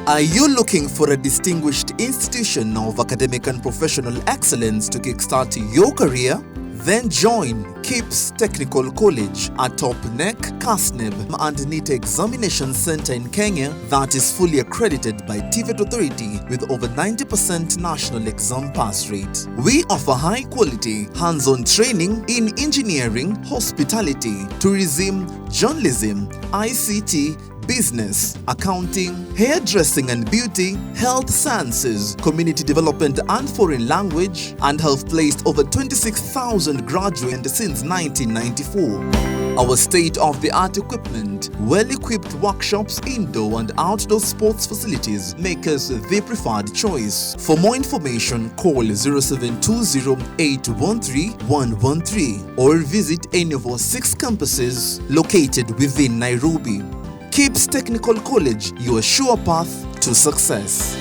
Are you looking for a distinguished institution of academic and professional excellence to kickstart your career? Then join KIPS Technical College, a top KNEC, KASNEB and NITA examination center in Kenya that is fully accredited by TVET Authority with over 90% national exam pass rate. We offer high quality, hands-on training in engineering, hospitality, tourism, journalism, ICT, business, accounting, hairdressing and beauty, health sciences, community development and foreign language, and have placed over 26,000 graduates since 1994. Our state-of-the-art equipment, well-equipped workshops, indoor and outdoor sports facilities make us the preferred choice. For more information, call 0720-813-113 or visit any of our 6 campuses located within Nairobi. KIPS Technical College, your sure path to success.